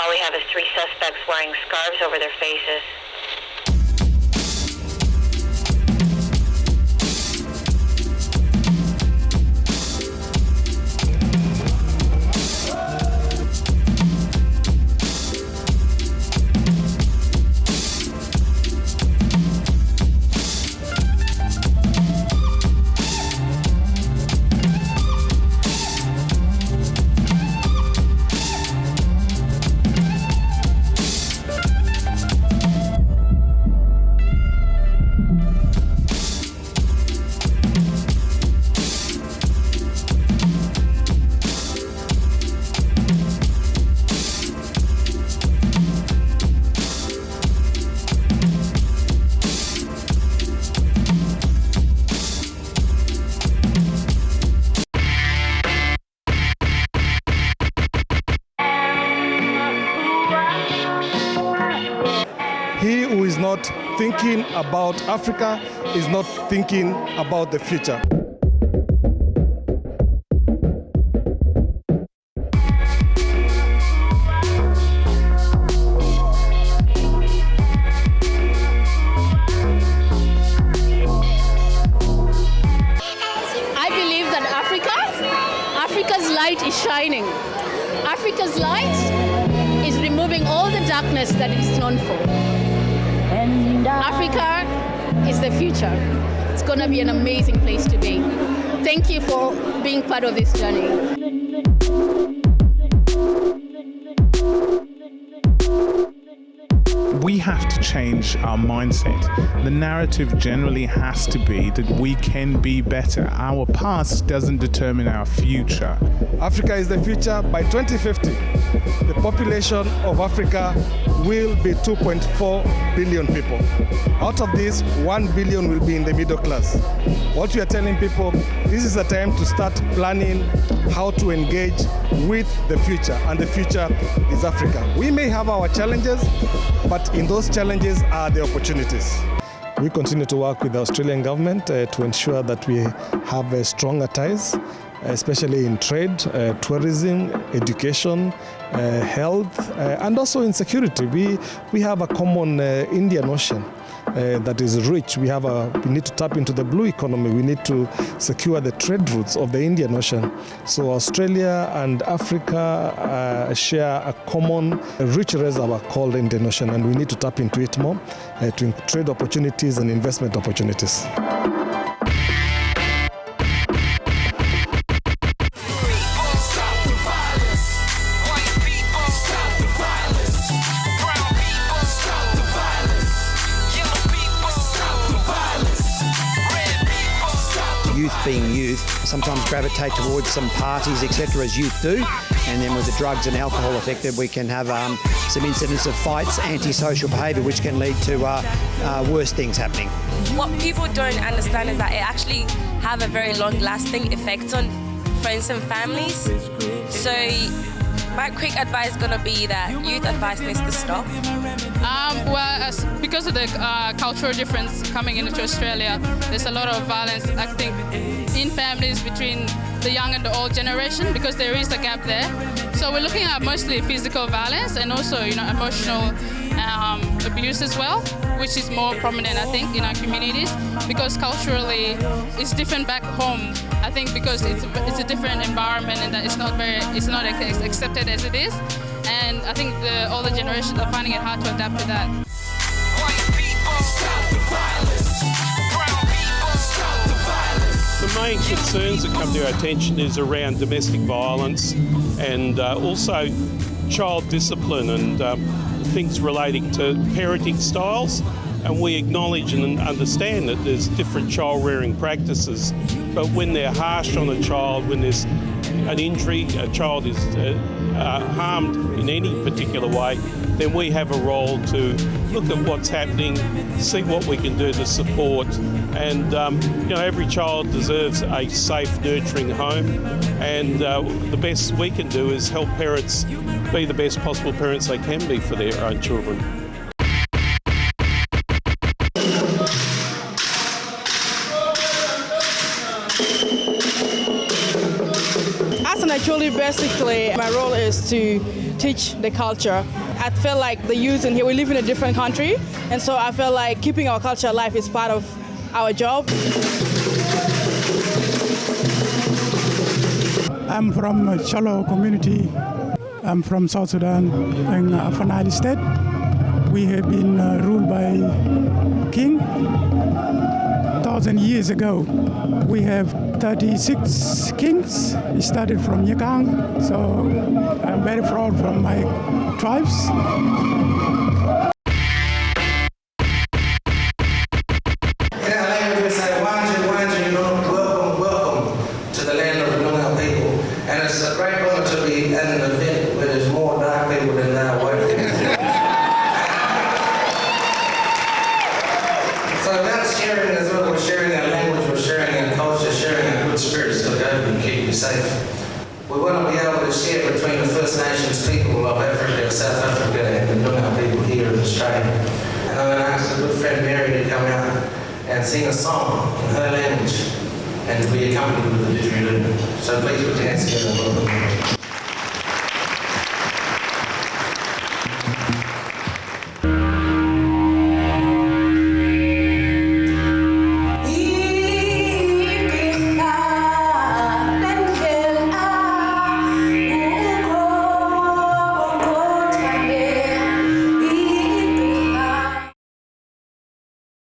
All we have is 3 suspects wearing scarves over their faces. He who is not thinking about Africa is not thinking about the future. I believe that Africa's light is shining. Africa's light is removing all the darkness that it's known for. Africa is the future. It's going to be an amazing place to be. Thank you for being part of this journey. We have to change our mindset. The narrative generally has to be that we can be better. Our past doesn't determine our future. Africa is the future. By 2050, the population of Africa will be 2.4 billion people. Out of this, 1 billion will be in the middle class. What we are telling people, this is a time to start planning how to engage with the future, and the future is Africa. We may have our challenges, but in those challenges are the opportunities. We continue to work with the Australian government to ensure that we have stronger ties, especially in trade, tourism, education, health, and also in security. We have a common Indian Ocean that is rich. We need to tap into the blue economy. We need to secure the trade routes of the Indian Ocean. So Australia and Africa share a common rich reservoir called Indian Ocean, and we need to tap into it more to trade opportunities and investment opportunities. Youth being youth sometimes gravitate towards some parties, etc., as youth do, and then with the drugs and alcohol affected, we can have some incidents of fights, antisocial behaviour, which can lead to worse things happening. What people don't understand is that it actually have a very long-lasting effect on friends and families. So my quick advice is going to be that youth advice needs to stop. Because of the cultural difference coming into Australia, there's a lot of violence, I think, in families between the young and the old generation, because there is a gap there. So we're looking at mostly physical violence and also, emotional abuse as well, which is more prominent, I think, in our communities, because culturally it's different back home. I think because it's a different environment and that it's not accepted as it is. And I think the older generations are finding it hard to adapt to that. White people, stop the violence. Brown people, stop the violence. The main concerns that come to our attention is around domestic violence and also child discipline and things relating to parenting styles. And we acknowledge and understand that there's different child rearing practices, but when they're harsh on a child, when there's an injury, a child is harmed in any particular way, then we have a role to look at what's happening, see what we can do to support. And every child deserves a safe, nurturing home, and the best we can do is help parents be the best possible parents they can be for their own children. As a naturally based basically, my role is to teach the culture. I feel like the youth in here, we live in a different country, and so I feel like keeping our culture alive is part of our job. I'm from Cholo community. I'm from South Sudan in Upper Nile State. We have been ruled by king 1,000 years ago. We have 36 kings. It started from Yakang, so I'm very proud from my tribes. In our language we say, Wanji, welcome to the land of the Noongar people. And it's a great honor to be at an event where there's more dark people than there are white people. So that's sharing as well. We're sharing our language, we're sharing our culture, sharing our good spirits so God can keep you safe. We want to be able to share between the First Nations people of Africa, South Africa, and the Noongar people here in Australia. And I'm going to ask a good friend Mary to come out and sing a song in her language and to be accompanied with the didgeridoo. So please put your hands together and welcome Mary.